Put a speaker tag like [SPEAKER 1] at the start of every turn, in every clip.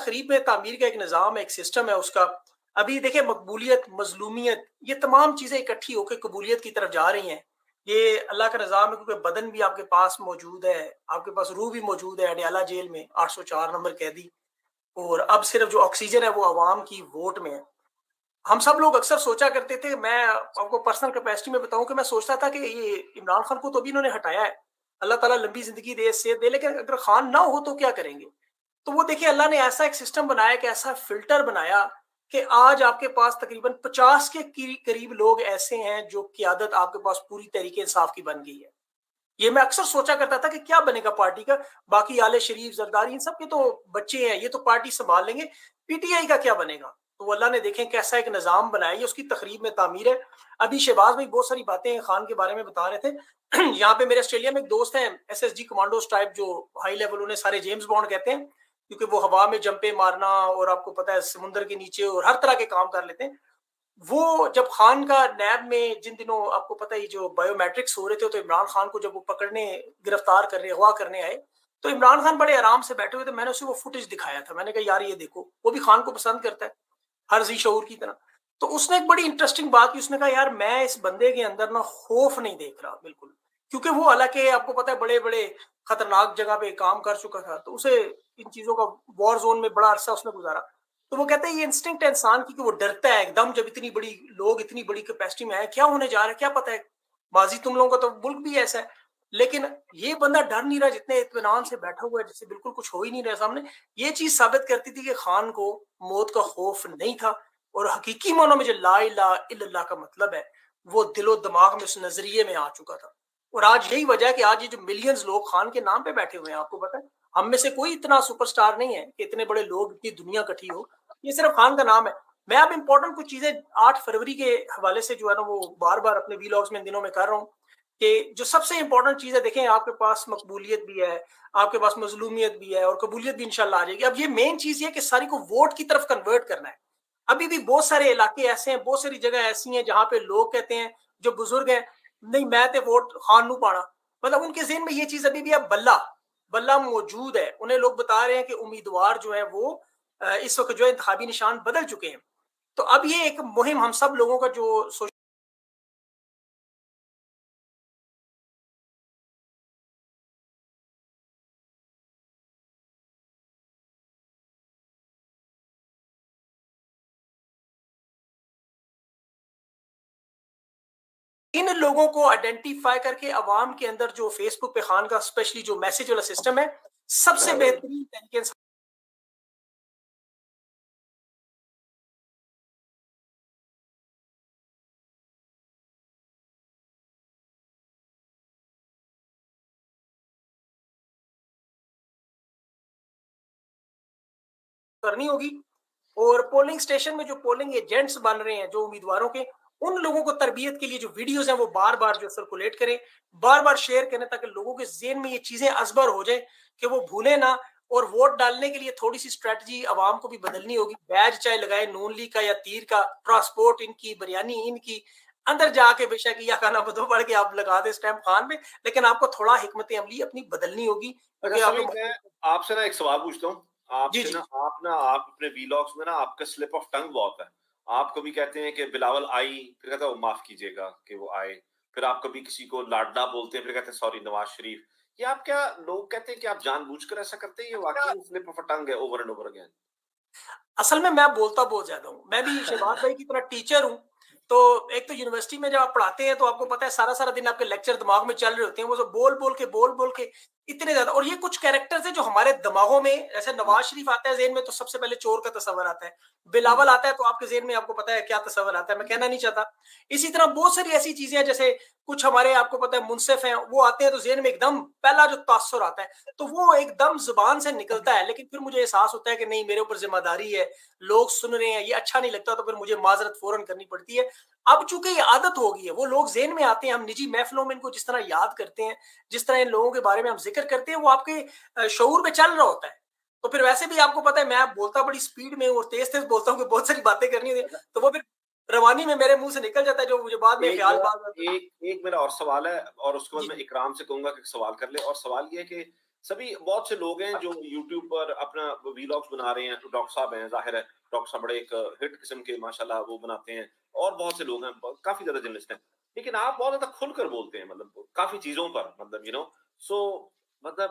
[SPEAKER 1] تقریب میں تعمیر کا ایک نظام ہے، ایک سسٹم ہے اس کا. ابھی دیکھیں مقبولیت، مظلومیت، یہ تمام چیزیں اکٹھی ہو کے قبولیت کی طرف جا رہی ہیں. یہ اللہ کا نظام ہے کیونکہ بدن بھی آپ کے پاس موجود ہے، آپ کے پاس روح بھی موجود ہے اڈیالہ جیل میں 804 نمبر قیدی. اور اب صرف جو آکسیجن ہے وہ عوام کی ووٹ میں ہے. ہم سب لوگ اکثر سوچا کرتے تھے، میں آپ کو پرسنل کیپیسٹی میں بتاؤں کہ میں سوچتا تھا کہ یہ عمران خان کو تو ابھی انہوں نے ہٹایا ہے، اللہ تعالیٰ لمبی زندگی دے، صحت دے، لیکن اگر خان نہ ہو تو کیا کریں گے؟ تو وہ دیکھیں اللہ نے ایسا ایک سسٹم بنایا کہ ایسا فلٹر بنایا کہ آج آپ کے پاس تقریباً 50 کے قریب لوگ ایسے ہیں جو قیادت آپ کے پاس پوری تحریک انصاف کی بن گئی ہے. یہ میں اکثر سوچا کرتا تھا کہ کیا بنے گا پارٹی کا. باقی آل شریف، زرداری، ان سب کے تو بچے ہیں، یہ تو پارٹی سنبھال لیں گے. پی ٹی آئی کا کیا بنے گا؟ تو وہ اللہ نے دیکھیں کیسا ایک نظام بنایا، یہ اس کی تقریب میں تعمیر ہے. ابھی شہباز بھائی بہت ساری باتیں خان کے بارے میں بتا رہے تھے. یہاں پہ میرے آسٹریلیا میں ایک دوست ہیں S S G commandos type, جو ہائی لیول انہیں سارے جیمز بانڈ کہتے ہیں، کیونکہ وہ ہوا میں جمپے مارنا اور آپ کو پتا ہے سمندر کے نیچے اور ہر طرح کے کام کر لیتے ہیں. وہ جب خان کا نیب میں جن دنوں آپ کو پتہ ہی جو بایو میٹرکس ہو رہے تھے، تو عمران خان کو جب وہ پکڑنے، گرفتار کرنے، اغوا کرنے آئے، تو عمران خان بڑے آرام سے بیٹھے ہوئے تھے. میں نے اسے وہ فوٹیج دکھایا تھا، میں نے کہا یار یہ دیکھو. وہ بھی خان کو پسند کرتا ہے ہر ذی شعور کی طرح. تو اس نے ایک بڑی انٹرسٹنگ بات کی، اس نے کہا یار میں اس بندے کے اندر نا خوف نہیں دیکھ رہا بالکل، کیونکہ وہ حالانکہ آپ کو پتہ ہے بڑے بڑے خطرناک جگہ پہ کام کر چکا تھا، تو اسے ان چیزوں کا وار زون میں بڑا عرصہ اس نے گزارا. تو وہ کہتے ہیں یہ انسٹنکٹ ہے انسان کی کہ وہ ڈرتا ہے ایک دم جب اتنی بڑی لوگ اتنی بڑی کیپیسٹی میں آئے، کیا ہونے جا رہا ہے کیا پتہ ہے. ماضی تم لوگوں کا تو ملک بھی ایسا ہے، لیکن یہ بندہ ڈر نہیں رہا، جتنے اطمینان سے بیٹھا ہوا ہے جیسے بالکل کچھ ہو ہی نہیں رہا سامنے. یہ چیز ثابت کرتی تھی کہ خان کو موت کا خوف نہیں تھا. اور حقیقی معنوں میں جو لا الہ الا اللہ کا مطلب ہے وہ دل و دماغ میں اس نظریے میں آ چکا تھا. اور آج یہی وجہ ہے کہ آج یہ جو ملینز لوگ خان کے نام پہ بیٹھے ہوئے ہیں، آپ کو پتہ ہے ہم میں سے کوئی اتنا سپر سٹار نہیں ہے کہ اتنے بڑے لوگ، اتنی دنیا کٹھی ہو، یہ صرف خان کا نام ہے. میں اب امپورٹنٹ کچھ چیزیں 8 فروری کے حوالے سے جو ہے نا وہ بار بار اپنے ویلاگز میں ان دنوں میں کر رہا ہوں کہ جو سب سے امپورٹنٹ چیز ہے، دیکھیں آپ کے پاس مقبولیت بھی ہے، آپ کے پاس مظلومیت بھی ہے، اور قبولیت بھی انشاءاللہ آ جائے گی. اب یہ مین چیز یہ ہے کہ ساری کو ووٹ کی طرف کنورٹ کرنا ہے. ابھی بھی بہت سارے علاقے ایسے ہیں، بہت ساری جگہ ایسی ہیں جہاں پہ لوگ کہتے ہیں، جو بزرگ ہیں، نہیں میں تے ووٹ خان نو پانا. مطلب ان کے ذہن میں یہ چیز ابھی بھی ہے، بلہ موجود ہے. انہیں لوگ بتا رہے ہیں کہ امیدوار جو ہیں وہ اس وقت جو انتخابی نشان بدل چکے ہیں. تو اب یہ ایک مہم ہم سب لوگوں کا جو ان لوگوں کو آئیڈینٹیفائی کر کے عوام کے اندر جو فیس بک پہ خان کا اسپیشلی جو میسج والا سسٹم ہے، سب سے بہترین طریقے سے کرنی ہوگی. اور پولنگ سٹیشن میں جو پولنگ ایجنٹس بن رہے ہیں جو امیدواروں کے، ان لوگوں کو تربیت کے لیے جو ویڈیوز ہیں وہ بار بار جو سرکولیٹ کریں، بار بار شیئر کریں، تاکہ لوگوں کے ذہن میں یہ چیزیں ازبر ہو جائیں کہ وہ بھولیں نہ. اور ووٹ ڈالنے کے لیے تھوڑی سی اسٹریٹجی عوام کو بھی بدلنی ہوگی. بیج چاہے لگائے نون لیگ کا یا تیر کا، ٹرانسپورٹ ان کی، بریانی ان کی، اندر جا کے بے شک یا کھانا بدو پڑھ کے آپ لگا دیں اسٹیمپ خان میں، لیکن آپ کو تھوڑا حکمت عملی اپنی بدلنی ہوگی.
[SPEAKER 2] میں آپ سے نا ایک سوال پوچھتا ہوں. آپ
[SPEAKER 1] جی
[SPEAKER 2] سے
[SPEAKER 1] جی
[SPEAKER 2] آپ اپنے ویلاگس میں نا آپ کا سلپ آف ٹنگ بہت ہے. آپ کبھی کہتے ہیں کہ بلاول آئی، پھر کہتے ہیں وہ معاف کیجیے گا کہ وہ آئے. پھر آپ کبھی کسی کو لاڈلا بولتے ہیں، پھر کہتے ہیں سوری نواز شریف. یہ آپ کیا، لوگ کہتے ہیں کہ آپ جان بوجھ کر ایسا کرتے ہیں، یہ واقعی سلپ آف ٹنگ ہے اوور اینڈ اوور اگین؟
[SPEAKER 1] اصل میں بولتا بہت زیادہ ہوں. میں بھی شہباز بھائی کی طرح ٹیچر ہوں. تو ایک تو یونیورسٹی میں جب آپ پڑھاتے ہیں تو آپ کو پتا ہے سارا سارا دن آپ کے لیکچر دماغ میں چل رہے ہوتے ہیں، وہ بول بول کے اتنے زیادہ. اور یہ کچھ کیریکٹرز ہیں جو ہمارے دماغوں میں، جیسے نواز شریف آتا ہے ذہن میں تو سب سے پہلے چور کا تصور آتا ہے، بلاول آتا ہے تو آپ کے ذہن میں آپ کو پتا ہے کیا تصور آتا ہے، میں کہنا نہیں چاہتا. اسی طرح بہت ساری ایسی چیزیں ہیں، جیسے کچھ ہمارے آپ کو پتا ہے منصف ہیں، وہ آتے ہیں تو ذہن میں ایک دم پہلا جو تاثر آتا ہے تو وہ ایک دم زبان سے نکلتا ہے، لیکن پھر مجھے احساس ہوتا ہے کہ نہیں، میرے اوپر ذمہ داری ہے، لوگ سن رہے ہیں، یہ اچھا نہیں لگتا، تو پھر مجھے معذرت فوراً کرنی پڑتی ہے. اب چونکہ یہ عادت ہو گئی ہے، وہ لوگ ذہن میں آتے ہیں، ہم نجی محفلوں میں ان کو جس طرح یاد کرتے ہیں، جس طرح ان لوگوں کے بارے میں ہم ذکر کرتے ہیں، وہ آپ کے شعور میں چل رہا ہوتا ہے. تو پھر ویسے بھی آپ کو پتا ہے میں بولتا بڑی سپیڈ میں اور تیز تیز بولتا ہوں کہ بہت ساری باتیں کرنی ہوتی ہیں، تو وہ پھر روانی میں میرے منہ سے نکل جاتا ہے، جو مجھے بعد میں خیال
[SPEAKER 2] ایک میرا اور سوال ہے، اور اس کو
[SPEAKER 1] جی
[SPEAKER 2] میں اکرام سے کہوں گا کہ سوال کر لے. اور سوال یہ ہے کہ سبھی بہت سے لوگ ہیں جو یوٹیوب پر اپنا ویلاگس بنا رہے ہیں. ڈاکٹر صاحب ہیں, ظاہر ہے ڈاکٹر صاحب بڑے ایک ہٹ قسم کے ماشاءاللہ وہ بناتے ہیں, اور بہت سے لوگ ہیں, کافی زیادہ جرنلسٹ ہیں, لیکن آپ بہت زیادہ کھل کر بولتے ہیں, مطلب کافی چیزوں پر, مطلب سو مطلب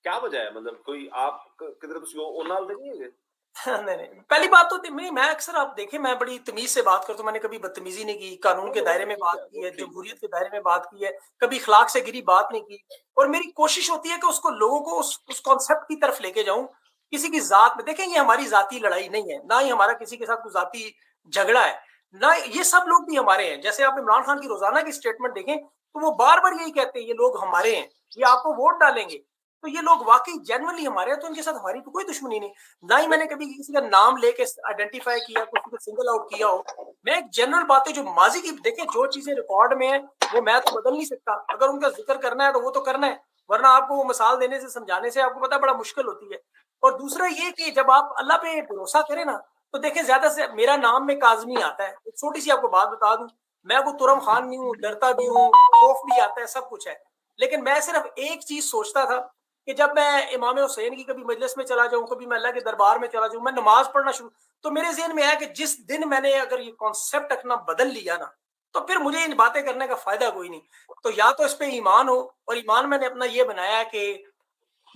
[SPEAKER 2] کیا وجہ ہے, مطلب کوئی آپ کدھر کسی کو اونال نہیں ہے؟
[SPEAKER 1] نہیں, پہلی بات تو میں اکثر آپ دیکھیں میں بڑی تمیز سے بات کرتا ہوں, میں نے کبھی بدتمیزی نہیں کی, قانون کے دائرے میں بات کی ہے, جمہوریت کے دائرے میں بات کی ہے, کبھی اخلاق سے گری بات نہیں کی, اور میری کوشش ہوتی ہے کہ اس کو لوگوں کو اس کانسیپٹ کی طرف لے کے جاؤں. کسی کی ذات میں دیکھیں, یہ ہماری ذاتی لڑائی نہیں ہے, نہ ہی ہمارا کسی کے ساتھ کوئی ذاتی جھگڑا ہے, نہ یہ سب لوگ بھی ہمارے ہیں. جیسے آپ عمران خان کی روزانہ کی اسٹیٹمنٹ دیکھیں تو وہ بار بار یہی کہتے ہیں یہ لوگ ہمارے ہیں, یہ آپ کو ووٹ ڈالیں گے, تو یہ لوگ واقعی جینوئنلی ہمارے ہیں, تو ان کے ساتھ ہماری تو کوئی دشمنی نہیں. نہ ہی میں نے کبھی کسی کا نام لے کے آئیڈینٹیفائی کیا, کسی کو سنگل آؤٹ کیا ہو. میں ایک جنرل باتیں جو ماضی کی دیکھیں, جو چیزیں ریکارڈ میں ہیں وہ میں تو بدل نہیں سکتا, اگر ان کا ذکر کرنا ہے تو وہ تو کرنا ہے, ورنہ آپ کو وہ مثال دینے سے سمجھانے سے آپ کو پتا بڑا مشکل ہوتی ہے. اور دوسرا یہ کہ جب آپ اللہ پہ بھروسہ کریں نا, تو دیکھیں زیادہ سے میرا نام میں کاظمی آتا ہے. ایک چھوٹی سی آپ کو بات بتا دوں, میں وہ ترم خان نہیں ہوں, ڈرتا بھی ہوں, خوف بھی آتا ہے, سب کچھ ہے, لیکن میں صرف ایک چیز سوچتا تھا کہ جب میں امام حسین کی کبھی مجلس میں چلا جاؤں, کبھی میں اللہ کے دربار میں چلا جاؤں, میں نماز پڑھنا شروع, تو میرے ذہن میں ہے کہ جس دن میں نے اگر یہ کانسیپٹ اپنا بدل لیا نا, تو پھر مجھے ان باتیں کرنے کا فائدہ کوئی نہیں. تو یا تو اس پہ ایمان ہو, اور ایمان میں نے اپنا یہ بنایا کہ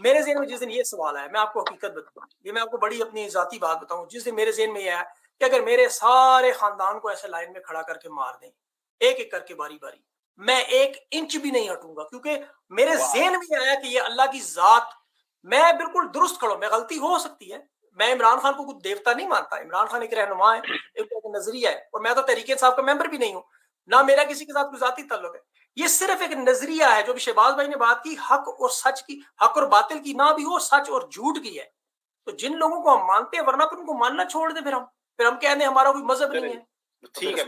[SPEAKER 1] میرے ذہن میں جس دن یہ سوال ہے, میں آپ کو حقیقت بتاؤں, یہ میں آپ کو بڑی اپنی ذاتی بات بتاؤں, جس دن میرے ذہن میں یہ ہے کہ اگر میرے سارے خاندان کو ایسے لائن میں کھڑا کر کے مار دیں, ایک ایک کر کے باری باری, میں ایک انچ بھی نہیں ہٹوں گا, کیونکہ میرے ذہن میں آیا کہ یہ اللہ کی ذات, میں بالکل درست کھڑا ہوں, میں غلطی ہو سکتی ہے, میں عمران خان کو کچھ دیوتا نہیں مانتا, عمران خان ایک رہنما ہے, ایک نظریہ ہے, اور میں تو تحریک انصاف کا ممبر بھی نہیں ہوں, نہ میرا کسی کے ساتھ کوئی ذاتی تعلق ہے. یہ صرف ایک نظریہ ہے, جو بھی شہباز بھائی نے بات کی, حق اور سچ کی, حق اور باطل کی نہ بھی ہو, سچ اور جھوٹ کی ہے. تو جن لوگوں کو ہم مانتے ہیں, ورنہ پھر ان کو ماننا چھوڑ دیں, پھر ہم کہہ دیں ہمارا کوئی مذہب نہیں ہے.
[SPEAKER 2] ٹھیک ہے.